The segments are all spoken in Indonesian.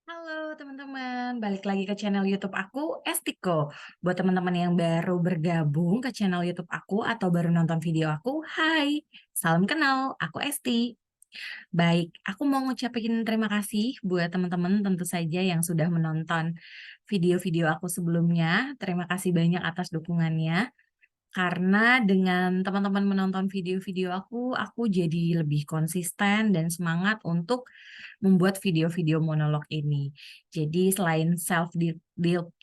Halo teman-teman, balik lagi ke channel YouTube aku, Estiko. Buat teman-teman yang baru bergabung ke channel YouTube aku atau baru nonton video aku, hai, salam kenal, aku Esti. Baik, aku mau ngucapin terima kasih buat teman-teman tentu saja yang sudah menonton video-video aku sebelumnya. Terima kasih banyak atas dukungannya. Karena dengan teman-teman menonton video-video aku jadi lebih konsisten dan semangat untuk membuat video-video monolog ini. Jadi selain self deep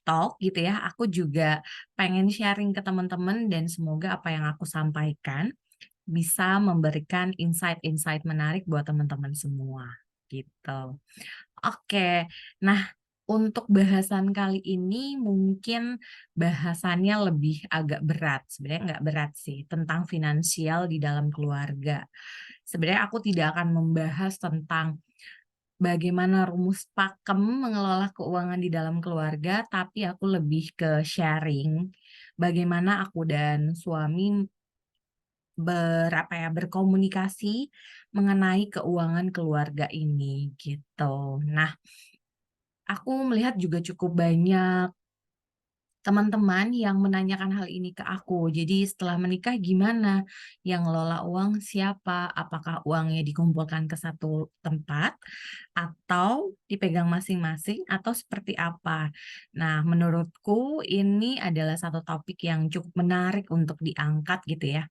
talk gitu ya, aku juga pengen sharing ke teman-teman dan semoga apa yang aku sampaikan bisa memberikan insight-insight menarik buat teman-teman semua, gitu. Oke, nah untuk bahasan kali ini mungkin bahasannya lebih agak berat, sebenarnya nggak berat sih, tentang finansial di dalam keluarga. Sebenarnya aku tidak akan membahas tentang bagaimana rumus pakem mengelola keuangan di dalam keluarga, tapi aku lebih ke sharing bagaimana aku dan suami berkomunikasi mengenai keuangan keluarga ini, gitu. Nah, aku melihat juga cukup banyak teman-teman yang menanyakan hal ini ke aku. Jadi setelah menikah gimana? Yang ngelola uang siapa? Apakah uangnya dikumpulkan ke satu tempat atau dipegang masing-masing atau seperti apa? Nah, menurutku ini adalah satu topik yang cukup menarik untuk diangkat gitu ya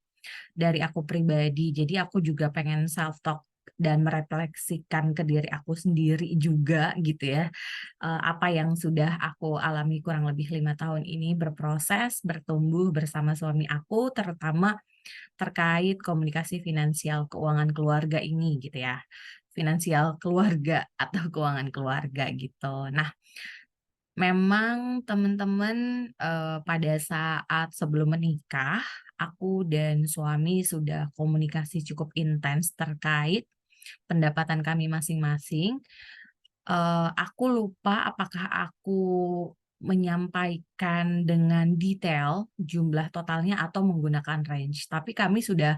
dari aku pribadi. Jadi aku juga pengen self talk dan merefleksikan ke diri aku sendiri juga gitu ya. Apa yang sudah aku alami kurang lebih 5 tahun ini berproses, bertumbuh bersama suami aku, terutama terkait komunikasi finansial keuangan keluarga ini gitu ya. Finansial keluarga atau keuangan keluarga gitu. Nah, memang teman-teman, pada saat sebelum menikah, aku dan suami sudah komunikasi cukup intens terkait pendapatan kami masing-masing. Aku lupa apakah aku menyampaikan dengan detail jumlah totalnya atau menggunakan range, tapi kami sudah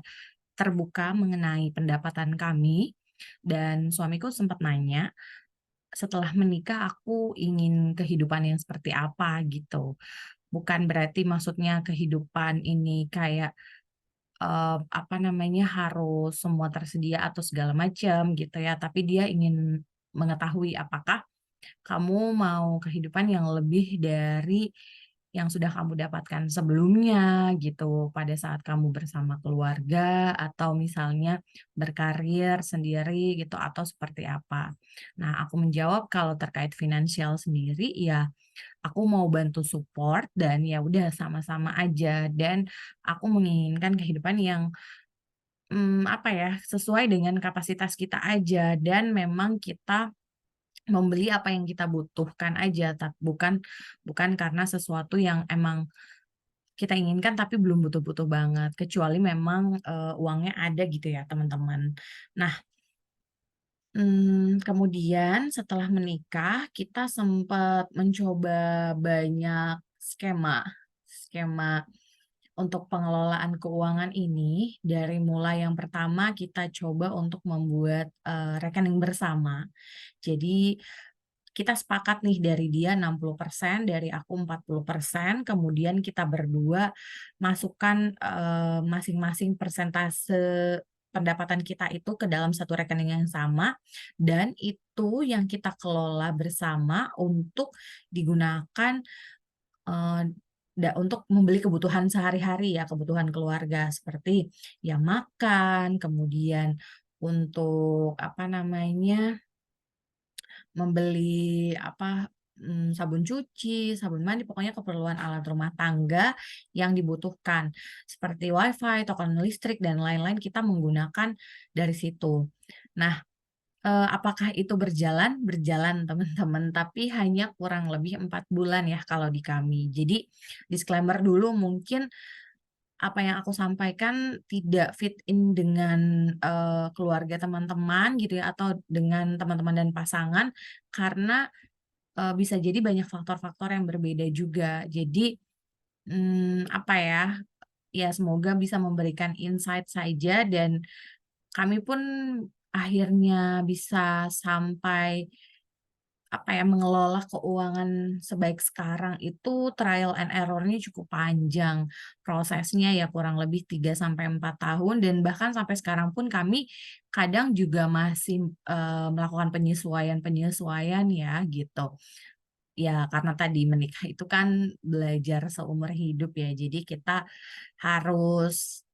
terbuka mengenai pendapatan kami dan suamiku sempat nanya, "Setelah menikah aku ingin kehidupan yang seperti apa?" Gitu. Bukan berarti maksudnya kehidupan ini kayak, apa namanya, harus semua tersedia atau segala macam gitu ya, tapi dia ingin mengetahui apakah kamu mau kehidupan yang lebih dari yang sudah kamu dapatkan sebelumnya gitu, pada saat kamu bersama keluarga atau misalnya berkarir sendiri gitu atau seperti apa. Nah, aku menjawab kalau terkait finansial sendiri ya aku mau bantu support dan ya udah sama-sama aja dan aku menginginkan kehidupan yang, apa ya, sesuai dengan kapasitas kita aja dan memang kita membeli apa yang kita butuhkan aja, bukan bukan karena sesuatu yang emang kita inginkan tapi belum butuh-butuh banget, kecuali memang, uangnya ada gitu ya teman-teman. Nah, kemudian setelah menikah kita sempat mencoba banyak skema skema untuk pengelolaan keuangan ini, dari mulai yang pertama kita coba untuk membuat, rekening bersama. Jadi kita sepakat nih dari dia 60%, dari aku 40%, kemudian kita berdua masukkan, masing-masing persentase pendapatan kita itu ke dalam satu rekening yang sama, dan itu yang kita kelola bersama untuk digunakan, eee, untuk membeli kebutuhan sehari-hari ya, kebutuhan keluarga seperti ya makan, kemudian untuk apa namanya, membeli apa, sabun cuci, sabun mandi, pokoknya keperluan alat rumah tangga yang dibutuhkan, seperti WiFi, token listrik, dan lain-lain kita menggunakan dari situ. Nah, apakah itu berjalan? Berjalan teman-teman, tapi hanya kurang lebih 4 bulan ya kalau di kami. Jadi disclaimer dulu mungkin apa yang aku sampaikan tidak fit in dengan, keluarga teman-teman gitu ya, atau dengan teman-teman dan pasangan, karena bisa jadi banyak faktor-faktor yang berbeda juga. Jadi, apa ya, ya semoga bisa memberikan insight saja dan kami pun akhirnya bisa sampai mengelola keuangan sebaik sekarang itu trial and error-nya cukup panjang. Prosesnya ya kurang lebih 3 sampai 4 tahun dan bahkan sampai sekarang pun kami kadang juga masih, melakukan penyesuaian-penyesuaian ya gitu. Ya karena tadi menikah itu kan belajar seumur hidup ya, jadi kita harus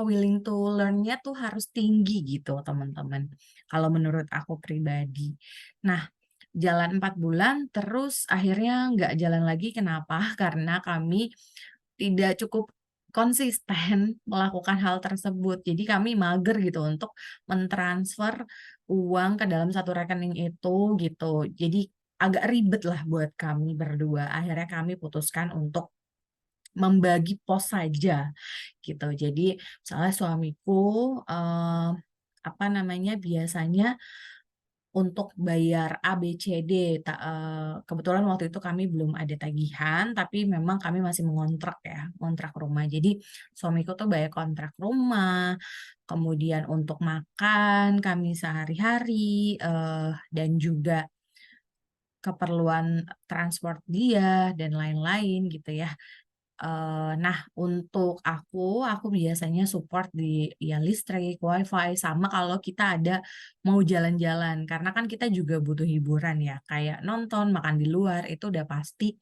willing to learn-nya tuh harus tinggi gitu teman-teman, kalau menurut aku pribadi. Nah, jalan 4 bulan terus akhirnya nggak jalan lagi kenapa? Karena kami tidak cukup konsisten melakukan hal tersebut. Jadi kami mager gitu untuk mentransfer uang ke dalam satu rekening itu gitu. Jadi agak ribet lah buat kami berdua. Akhirnya kami putuskan untuk membagi pos saja gitu. Jadi misalnya suamiku, biasanya untuk bayar A, B, C, D, kebetulan waktu itu kami belum ada tagihan, tapi memang kami masih mengontrak ya, ngontrak rumah. Jadi suamiku tuh bayar kontrak rumah, kemudian untuk makan kami sehari-hari, dan juga keperluan transport dia dan lain-lain gitu ya. Nah untuk aku biasanya support di ya listrik, WiFi, sama kalau kita ada mau jalan-jalan. Karena kan kita juga butuh hiburan ya, kayak nonton, makan di luar, itu udah pasti,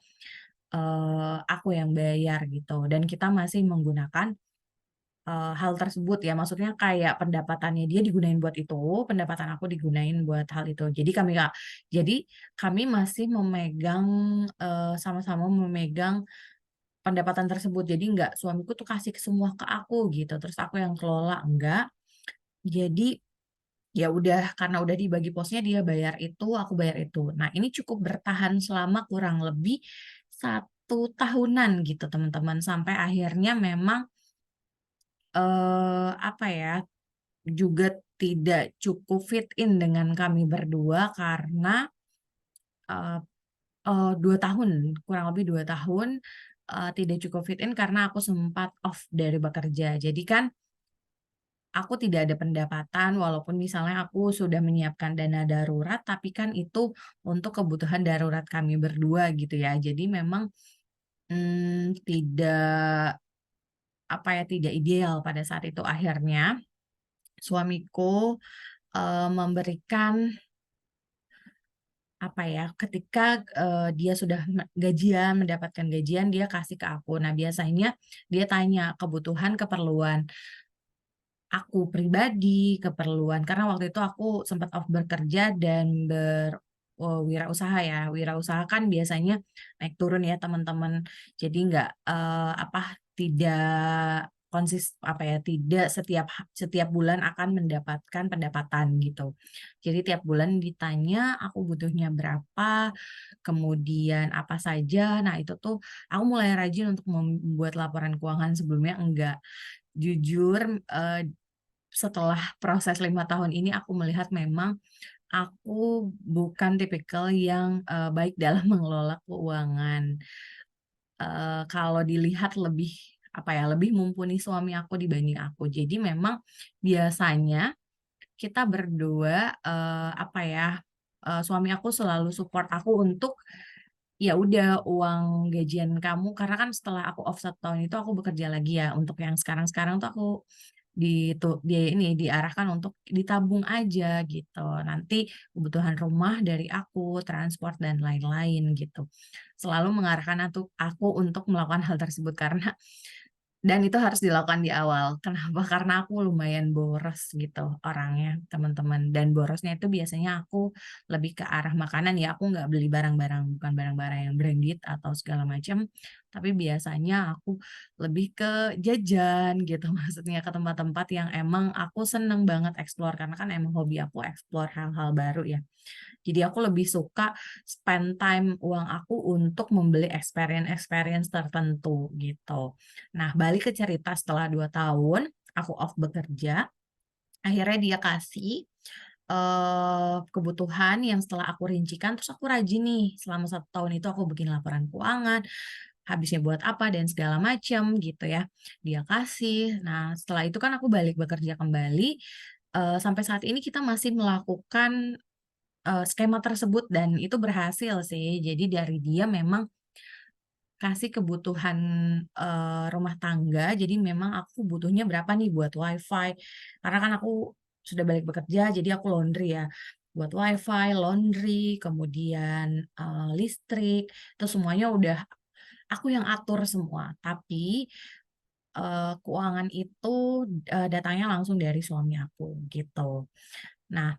aku yang bayar gitu. Dan kita masih menggunakan, hal tersebut ya, maksudnya kayak pendapatannya dia digunain buat itu, pendapatan aku digunain buat hal itu. Jadi kami masih memegang, sama-sama memegang pendapatan tersebut. Jadi nggak suamiku tuh kasih semua ke aku gitu, terus aku yang kelola, enggak. Jadi, ya udah karena udah dibagi posnya dia bayar itu, aku bayar itu. Nah, ini cukup bertahan selama kurang lebih 1 tahunan gitu, teman-teman. Sampai akhirnya memang, juga tidak cukup fit in dengan kami berdua karena, eee 2 tahun, kurang lebih 2 tahun, tidak cukup fit in karena aku sempat off dari bekerja. Jadi kan aku tidak ada pendapatan walaupun misalnya aku sudah menyiapkan dana darurat, tapi kan itu untuk kebutuhan darurat kami berdua gitu ya. Jadi memang, tidak ideal pada saat itu. Akhirnya suamiku, memberikan ketika, dia sudah mendapatkan gajian, dia kasih ke aku. Nah, biasanya dia tanya kebutuhan, keperluan aku pribadi, keperluan karena waktu itu aku sempat off bekerja dan wirausaha ya. Wirausaha kan biasanya naik turun ya, teman-teman. Jadi nggak, tidak tidak setiap bulan akan mendapatkan pendapatan gitu. Jadi tiap bulan ditanya aku butuhnya berapa, kemudian apa saja. Nah, itu tuh aku mulai rajin untuk membuat laporan keuangan, sebelumnya enggak. Jujur, setelah proses 5 tahun ini aku melihat memang aku bukan tipikal yang, baik dalam mengelola keuangan. Kalau dilihat lebih mumpuni suami aku dibanding aku. Jadi memang biasanya kita berdua, suami aku selalu support aku untuk, ya udah uang gajian kamu karena kan setelah aku off 1 tahun itu aku bekerja lagi ya, untuk yang sekarang-sekarang tuh aku diarahkan untuk ditabung aja gitu. Nanti kebutuhan rumah dari aku, transport dan lain-lain gitu. Selalu mengarahkan aku untuk melakukan hal tersebut karena dan itu harus dilakukan di awal. Kenapa? Karena aku lumayan boros gitu orangnya, teman-teman. Dan borosnya itu biasanya aku lebih ke arah makanan ya, aku nggak beli bukan barang-barang yang branded atau segala macam, tapi biasanya aku lebih ke jajan gitu, maksudnya ke tempat-tempat yang emang aku seneng banget explore, karena kan emang hobi aku explore hal-hal baru ya. Jadi aku lebih suka spend time uang aku untuk membeli experience-experience tertentu gitu. Nah, balik ke cerita setelah 2 tahun aku off bekerja, akhirnya dia kasih, kebutuhan yang setelah aku rincikan, terus aku rajin nih selama 1 tahun itu aku bikin laporan keuangan, habisnya buat apa dan segala macam gitu ya, dia kasih. Nah, setelah itu kan aku balik bekerja kembali, sampai saat ini kita masih melakukan skema tersebut dan itu berhasil sih. Jadi dari dia memang kasih kebutuhan, rumah tangga, jadi memang aku butuhnya berapa nih buat WiFi, karena kan aku sudah balik bekerja, jadi aku laundry ya. Buat WiFi, laundry, kemudian, listrik, itu semuanya udah aku yang atur semua. Tapi, keuangan itu, datangnya langsung dari suami aku, gitu. Nah,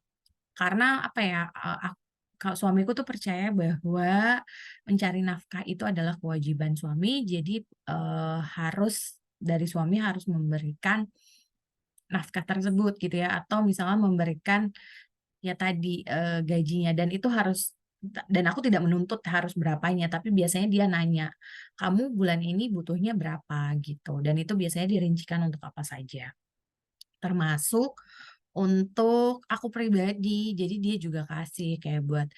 karena apa ya, kalau suamiku tuh percaya bahwa mencari nafkah itu adalah kewajiban suami, jadi, suami harus memberikan nafkah tersebut gitu ya, atau misalnya memberikan ya tadi, gajinya dan itu harus dan aku tidak menuntut harus berapanya, tapi biasanya dia nanya, "Kamu bulan ini butuhnya berapa?" Gitu, dan itu biasanya dirincikan untuk apa saja. Termasuk untuk aku pribadi, jadi dia juga kasih kayak buat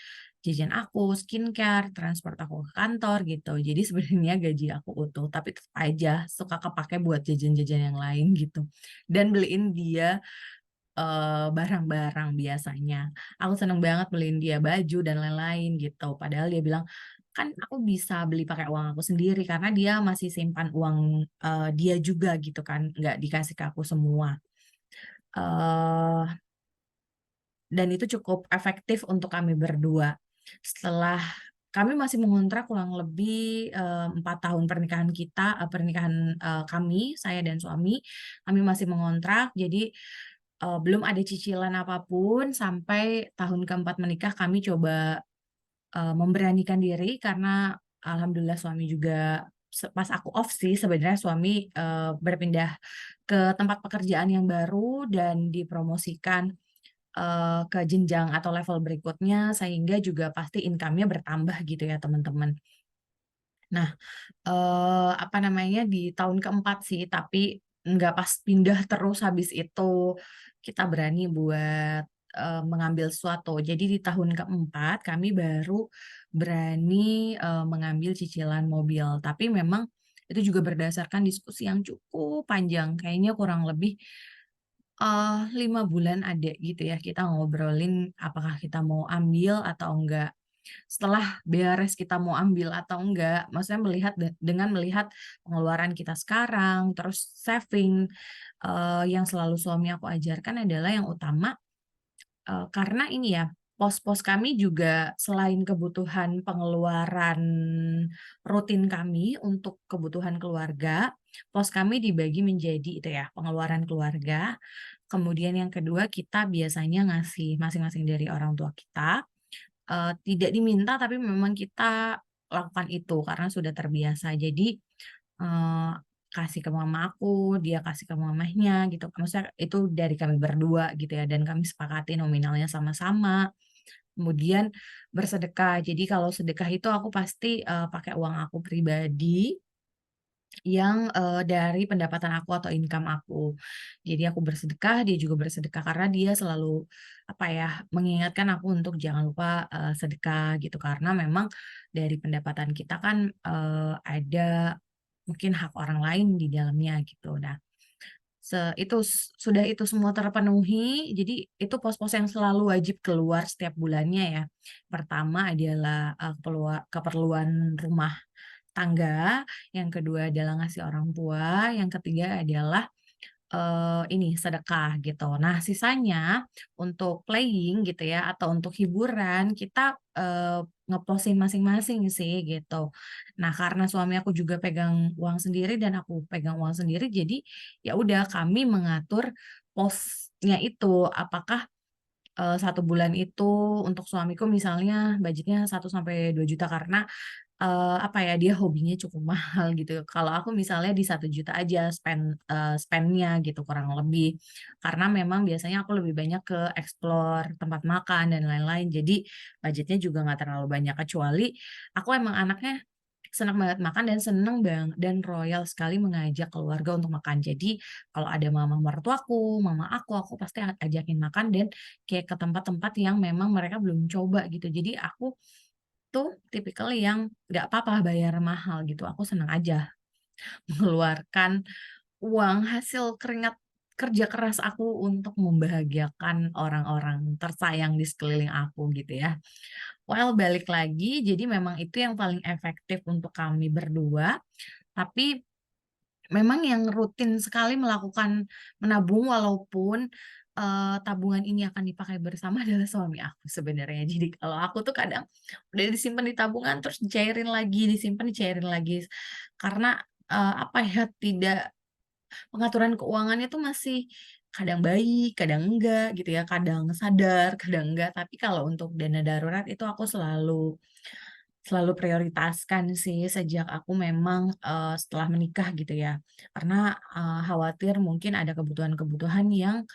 jajan aku, skincare, transport aku ke kantor gitu. Jadi sebenarnya gaji aku utuh, tapi tetep aja suka kepakai buat jajan-jajan yang lain gitu. Dan beliin dia, barang-barang biasanya. Aku seneng banget beliin dia baju dan lain-lain gitu. Padahal dia bilang, "Kan aku bisa beli pakai uang aku sendiri," karena dia masih simpan uang, dia juga gitu kan, nggak dikasih ke aku semua. Eee, dan itu cukup efektif untuk kami berdua. Setelah kami masih mengontrak kurang lebih, 4 tahun pernikahan kita kami, saya dan suami, kami masih mengontrak. Jadi, belum ada cicilan apapun sampai tahun keempat menikah kami coba, memberanikan diri karena alhamdulillah suami juga pas aku off sih sebenarnya suami, berpindah ke tempat pekerjaan yang baru dan dipromosikan, ke jenjang atau level berikutnya sehingga juga pasti income-nya bertambah gitu ya teman-teman. Nah, apa namanya, di tahun keempat sih, tapi nggak pas pindah terus habis itu kita berani buat, mengambil sesuatu. Jadi di tahun keempat kami baru berani, mengambil cicilan mobil. Tapi memang itu juga berdasarkan diskusi yang cukup panjang, kayaknya kurang lebih 5 bulan ada gitu ya, kita ngobrolin apakah kita mau ambil atau enggak. Setelah beres kita mau ambil atau enggak, maksudnya dengan melihat pengeluaran kita sekarang, terus saving, yang selalu suami aku ajarkan adalah yang utama, karena ini ya, pos-pos kami juga selain kebutuhan pengeluaran rutin kami untuk kebutuhan keluarga, pos kami dibagi menjadi itu ya, pengeluaran keluarga, kemudian yang kedua kita biasanya ngasih masing-masing dari orang tua kita, tidak diminta tapi memang kita lakukan itu karena sudah terbiasa. Jadi, eee, kasih ke mama aku, dia kasih ke mamahnya gitu. Maksudnya itu dari kami berdua gitu ya dan kami sepakati nominalnya sama-sama. Kemudian bersedekah. Jadi kalau sedekah itu aku pasti, pakai uang aku pribadi yang, dari pendapatan aku atau income aku. Jadi aku bersedekah, dia juga bersedekah karena dia selalu, apa ya, mengingatkan aku untuk jangan lupa, sedekah gitu. Karena memang dari pendapatan kita kan, ada mungkin hak orang lain di dalamnya gitu. Nah, sudah itu semua terpenuhi, jadi itu pos-pos yang selalu wajib keluar setiap bulannya ya. Pertama adalah, keperluan rumah tangga, yang kedua adalah ngasih orang tua, yang ketiga adalah, ini sedekah gitu. Nah sisanya untuk playing gitu ya atau untuk hiburan kita, ngeposin masing-masing sih gitu. Nah karena suami aku juga pegang uang sendiri dan aku pegang uang sendiri jadi ya udah kami mengatur posnya itu. Apakah 1 bulan itu untuk suamiku misalnya budgetnya 1 sampai 2 juta karena apa ya, dia hobinya cukup mahal gitu. Kalau aku misalnya di 1 juta aja spend-nya gitu kurang lebih. Karena memang biasanya aku lebih banyak ke explore tempat makan dan lain-lain, jadi budgetnya juga nggak terlalu banyak. Kecuali aku emang anaknya senang banget makan dan seneng dan royal sekali mengajak keluarga untuk makan. Jadi kalau ada mama mertuaku, mama aku pasti ajakin makan dan kayak ke tempat-tempat yang memang mereka belum coba gitu. Jadi aku tuh tipikal yang nggak apa-apa bayar mahal gitu, aku senang aja mengeluarkan uang hasil keringat kerja keras aku untuk membahagiakan orang-orang tersayang di sekeliling aku gitu ya. Well, balik lagi, jadi memang itu yang paling efektif untuk kami berdua, tapi memang yang rutin sekali melakukan menabung walaupun, tabungan ini akan dipakai bersama adalah suami aku sebenarnya. Jadi kalau aku tuh kadang udah disimpan di tabungan terus dicairin lagi, disimpan dicairin lagi. Karena, apa ya, tidak pengaturan keuangannya tuh masih kadang baik, kadang enggak gitu ya, kadang sadar, kadang enggak. Tapi kalau untuk dana darurat itu aku selalu selalu prioritaskan sih sejak aku memang, setelah menikah gitu ya. Karena, khawatir mungkin ada kebutuhan-kebutuhan yang,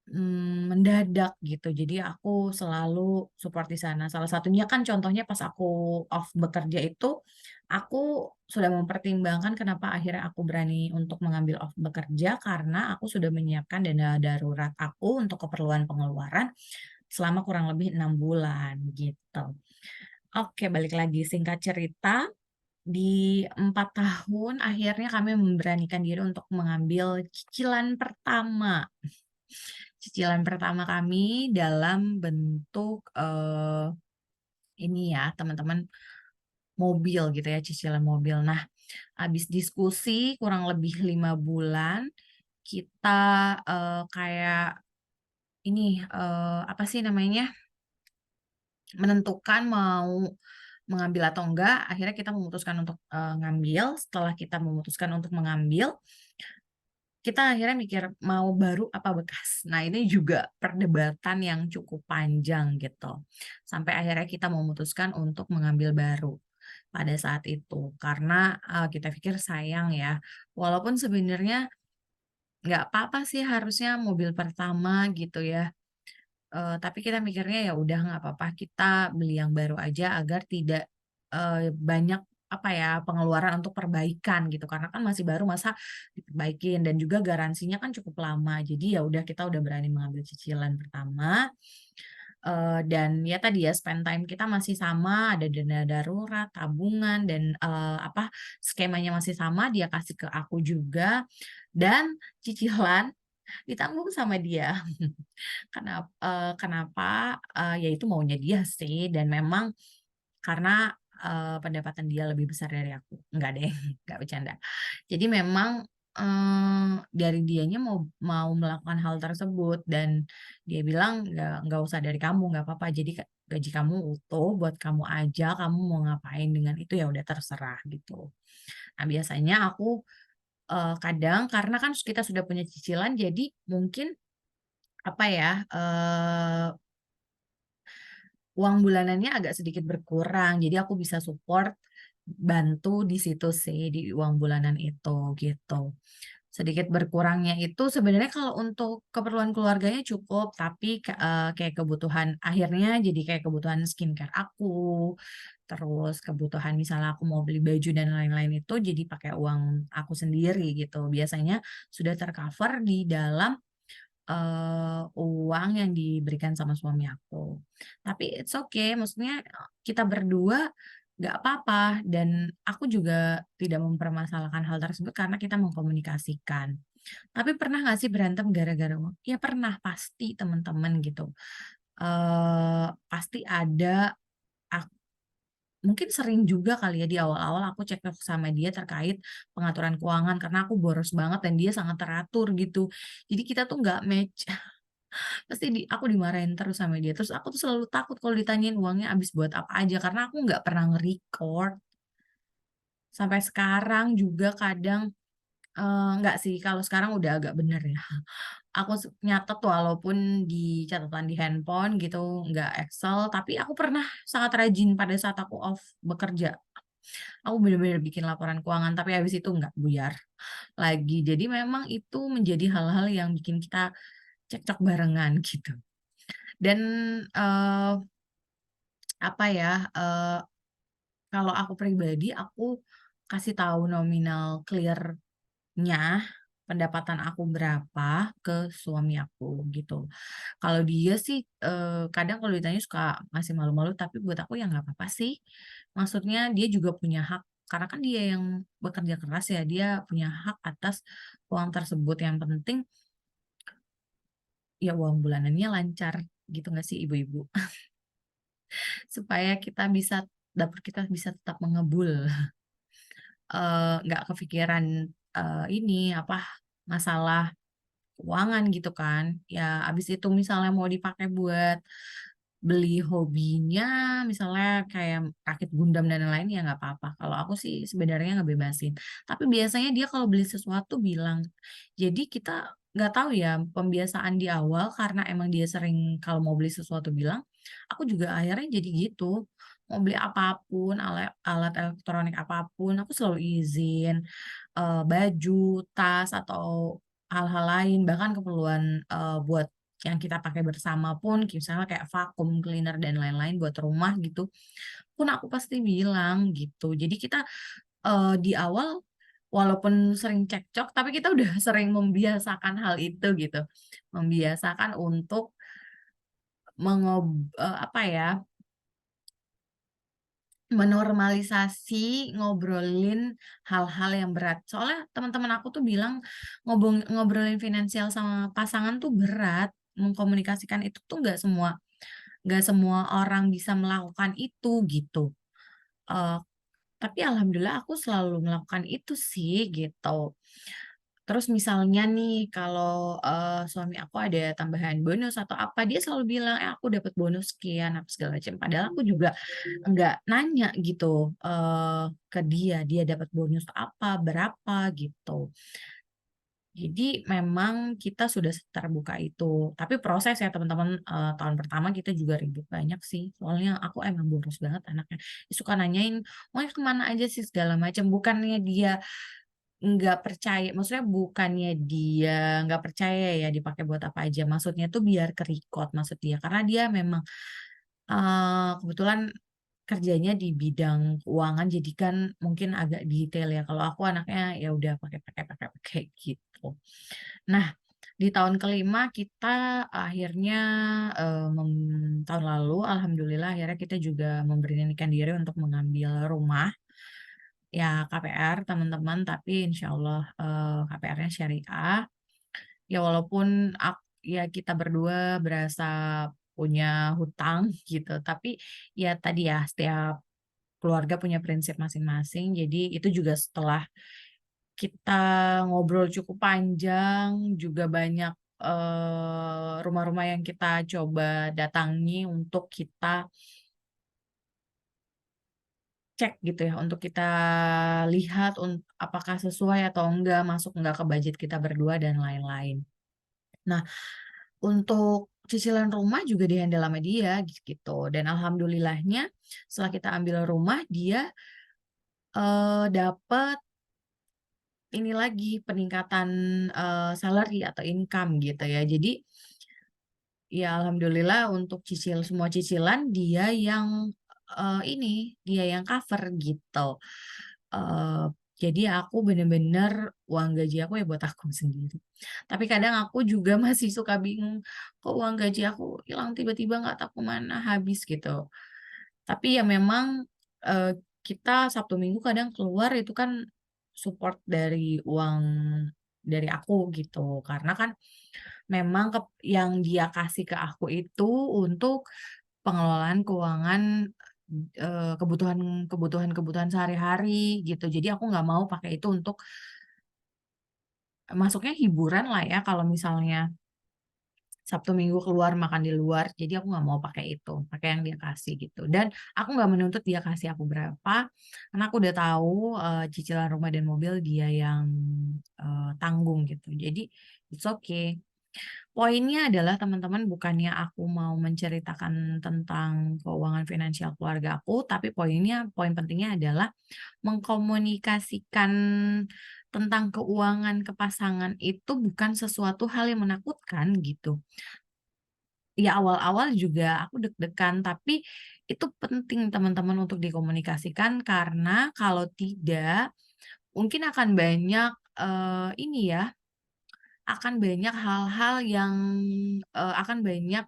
mendadak gitu. Jadi aku selalu support di sana. Salah satunya kan contohnya pas aku off bekerja itu, aku sudah mempertimbangkan kenapa akhirnya aku berani untuk mengambil off bekerja, karena aku sudah menyiapkan dana darurat aku untuk keperluan pengeluaran selama kurang lebih 6 bulan gitu. Oke, balik lagi, singkat cerita, di 4 tahun akhirnya kami memberanikan diri untuk mengambil cicilan pertama. Cicilan pertama kami dalam bentuk, ini ya teman-teman, mobil gitu ya, cicilan mobil. Nah, habis diskusi kurang lebih 5 bulan, kita, kayak ini, apa sih namanya, menentukan mau mengambil atau enggak, akhirnya kita memutuskan untuk, ngambil. Setelah kita memutuskan untuk mengambil, kita akhirnya mikir, mau baru apa bekas? Nah, ini juga perdebatan yang cukup panjang gitu. Sampai akhirnya kita memutuskan untuk mengambil baru pada saat itu. Karena, kita pikir sayang ya, walaupun sebenarnya nggak apa-apa sih harusnya mobil pertama gitu ya, tapi kita mikirnya ya udah nggak apa-apa kita beli yang baru aja agar tidak, banyak apa ya, pengeluaran untuk perbaikan gitu, karena kan masih baru masa diperbaikin dan juga garansinya kan cukup lama. Jadi ya udah kita udah berani mengambil cicilan pertama, dan ya tadi ya spend time kita masih sama, ada dana darurat, tabungan dan, apa, skemanya masih sama, dia kasih ke aku juga dan cicilan ditanggung sama dia. Kenapa, ya itu maunya dia sih dan memang karena, pendapatan dia lebih besar dari aku. Enggak deh, enggak bercanda. Jadi memang, dari dianya mau mau melakukan hal tersebut dan dia bilang, "Nggak usah dari kamu, nggak apa-apa. Jadi gaji kamu utuh buat kamu aja, kamu mau ngapain dengan itu ya udah terserah," gitu. Nah biasanya aku, kadang karena kan kita sudah punya cicilan jadi mungkin apa ya, uang bulanannya agak sedikit berkurang, jadi aku bisa support, bantu di situ sih, di uang bulanan itu, gitu. Sedikit berkurangnya itu sebenarnya kalau untuk keperluan keluarganya cukup, tapi kayak kebutuhan akhirnya jadi kayak kebutuhan skincare aku, terus kebutuhan misalnya aku mau beli baju dan lain-lain itu jadi pakai uang aku sendiri gitu. Biasanya sudah tercover di dalam uang yang diberikan sama suami aku. Tapi it's okay, maksudnya, kita berdua nggak apa-apa dan aku juga tidak mempermasalahkan hal tersebut karena kita mengkomunikasikan. Tapi pernah nggak sih berantem gara-gara uang? Ya pernah, pasti teman-teman gitu. Pasti ada, mungkin sering juga kali ya di awal-awal aku cekcok sama dia terkait pengaturan keuangan karena aku boros banget dan dia sangat teratur gitu. Jadi kita tuh nggak match. Pasti aku dimarahin terus sama dia, terus aku tuh selalu takut kalau ditanyain uangnya habis buat apa aja, karena aku nggak pernah nge-record. Sampai sekarang juga kadang, nggak sih, kalau sekarang udah agak bener ya. Aku nyatet walaupun di catatan di handphone gitu, nggak Excel, tapi aku pernah sangat rajin pada saat aku off bekerja. Aku bener-bener bikin laporan keuangan, tapi habis itu nggak buyar lagi. Jadi memang itu menjadi hal-hal yang bikin kita cekcok barengan gitu. Dan, eee apa ya, kalau aku pribadi, aku kasih tahu nominal clear-nya, pendapatan aku berapa ke suami aku, gitu. Kalau dia sih, kadang kalau ditanya suka masih malu-malu, tapi buat aku ya nggak apa-apa sih. Maksudnya dia juga punya hak karena kan dia yang bekerja keras ya, dia punya hak atas uang tersebut, yang penting ya uang bulanannya lancar, gitu nggak sih ibu-ibu? Supaya dapur kita bisa tetap mengebul, nggak kepikiran, ini, apa, masalah keuangan gitu kan. Ya abis itu misalnya mau dipakai buat beli hobinya, misalnya kayak rakit Gundam dan lain-lain, ya nggak apa-apa. Kalau aku sih sebenarnya ngebebasin. Tapi biasanya dia kalau beli sesuatu bilang. Jadi kita nggak tahu ya, pembiasaan di awal karena emang dia sering kalau mau beli sesuatu bilang, aku juga akhirnya jadi gitu. Mau beli apapun, alat alat elektronik apapun, aku selalu izin, baju, tas, atau hal-hal lain, bahkan keperluan, buat yang kita pakai bersama pun, misalnya kayak vakum cleaner dan lain-lain buat rumah gitu, pun aku pasti bilang gitu. Jadi kita, di awal walaupun sering cekcok, tapi kita udah sering membiasakan hal itu gitu. Membiasakan untuk apa ya, menormalisasi ngobrolin hal-hal yang berat. Soalnya teman-teman aku tuh bilang ngobrolin finansial sama pasangan tuh berat, mengkomunikasikan itu tuh nggak semua orang bisa melakukan itu gitu. Eee, tapi alhamdulillah aku selalu melakukan itu sih gitu. Terus misalnya nih kalau, suami aku ada tambahan bonus atau apa, dia selalu bilang, "Eh, aku dapat bonus sekian," apa segala macam. Padahal aku juga enggak nanya gitu, ke dia, dia dapat bonus apa, berapa gitu. Jadi memang kita sudah terbuka itu. Tapi proses ya teman-teman, tahun pertama kita juga ribut banyak sih, soalnya aku emang boros banget anaknya. Suka nanyain, "Maunya kemana aja sih?" Segala macam. Bukannya dia nggak percaya, maksudnya bukannya dia nggak percaya ya dipakai buat apa aja, maksudnya tuh biar ke-record maksud dia. Karena dia memang, kebetulan kerjanya di bidang keuangan, jadi kan mungkin agak detail ya. Kalau aku anaknya ya udah pakai gitu. Nah, di tahun kelima kita akhirnya, tahun lalu alhamdulillah akhirnya kita juga memberanikan diri untuk mengambil rumah. Ya KPR teman-teman, tapi insyaallah, KPR-nya syariah. Ya walaupun ya kita berdua berasa punya hutang gitu, tapi ya tadi ya, setiap keluarga punya prinsip masing-masing. Jadi itu juga setelah kita ngobrol cukup panjang, juga banyak, rumah-rumah yang kita coba datangi untuk kita cek gitu ya, untuk kita lihat apakah sesuai atau enggak, masuk enggak ke budget kita berdua dan lain-lain. Nah, untuk cicilan rumah juga di-handle sama dia gitu, dan alhamdulillahnya setelah kita ambil rumah dia, dapet ini lagi peningkatan, salary atau income gitu ya. Jadi, ya alhamdulillah untuk semua cicilan dia yang cover gitu. Jadi aku bener-bener uang gaji aku ya buat aku sendiri. Tapi kadang aku juga masih suka bingung, kok uang gaji aku hilang tiba-tiba nggak tahu ke mana, habis gitu. Tapi ya memang, kita Sabtu Minggu kadang keluar itu kan support dari uang dari aku gitu. Karena kan memang yang dia kasih ke aku itu untuk pengelolaan keuangan, kebutuhan-kebutuhan sehari-hari gitu. Jadi aku nggak mau pakai itu untuk masuknya hiburan lah ya kalau misalnya Sabtu Minggu keluar makan di luar, jadi aku nggak mau pakai itu, pakai yang dia kasih gitu. Dan aku nggak menuntut dia kasih aku berapa, karena aku udah tahu, cicilan rumah dan mobil dia yang, tanggung gitu. Jadi it's okay. Poinnya adalah teman-teman bukannya aku mau menceritakan tentang keuangan finansial keluarga aku, tapi poin pentingnya adalah mengkomunikasikan tentang keuangan ke pasangan itu bukan sesuatu hal yang menakutkan gitu. Ya awal-awal juga aku deg-degan, tapi itu penting teman-teman untuk dikomunikasikan karena kalau tidak, mungkin akan banyak, ini ya, akan banyak hal-hal yang, akan banyak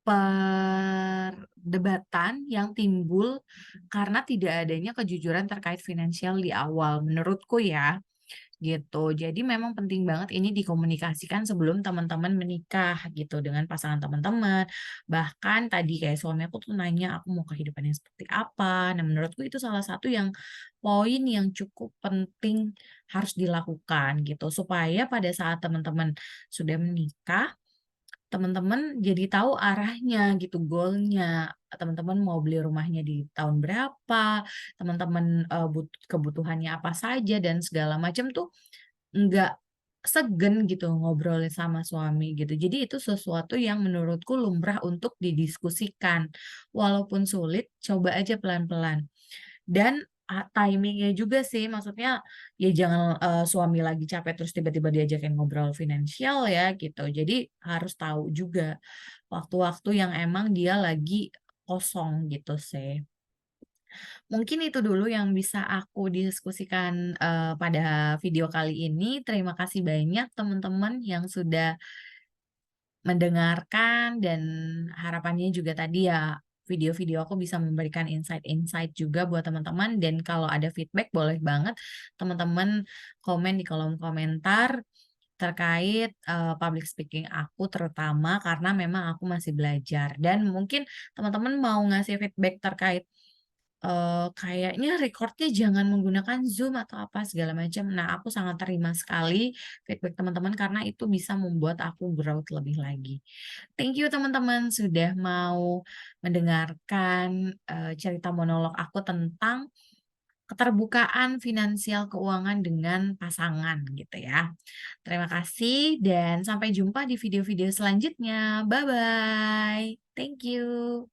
perdebatan yang timbul karena tidak adanya kejujuran terkait finansial di awal, menurutku ya. Gitu. Jadi memang penting banget ini dikomunikasikan sebelum teman-teman menikah gitu dengan pasangan teman-teman. Bahkan tadi kayak suami aku tuh nanya aku mau kehidupan yang seperti apa. Nah, menurutku itu salah satu yang poin yang cukup penting harus dilakukan gitu supaya pada saat teman-teman sudah menikah, teman-teman jadi tahu arahnya gitu, goalnya. Teman-teman mau beli rumahnya di tahun berapa, teman-teman, kebutuhannya apa saja dan segala macam tuh nggak segen gitu ngobrolin sama suami gitu. Jadi itu sesuatu yang menurutku lumrah untuk didiskusikan. Walaupun sulit, coba aja pelan-pelan. Dan, timing juga sih, maksudnya ya jangan, suami lagi capek terus tiba-tiba diajakin ngobrol finansial ya gitu. Jadi harus tahu juga waktu-waktu yang emang dia lagi kosong gitu sih. Mungkin itu dulu yang bisa aku diskusikan, pada video kali ini. Terima kasih banyak teman-teman yang sudah mendengarkan dan harapannya juga tadi ya, video-video aku bisa memberikan insight-insight juga buat teman-teman dan kalau ada feedback boleh banget teman-teman komen di kolom komentar terkait, public speaking aku terutama karena memang aku masih belajar dan mungkin teman-teman mau ngasih feedback terkait kayaknya record-nya jangan menggunakan Zoom atau apa segala macam. Nah, aku sangat terima sekali feedback teman-teman karena itu bisa membuat aku growth lebih lagi. Thank you teman-teman sudah mau mendengarkan, cerita monolog aku tentang keterbukaan finansial keuangan dengan pasangan gitu ya. Terima kasih dan sampai jumpa di video-video selanjutnya. Bye-bye. Thank you.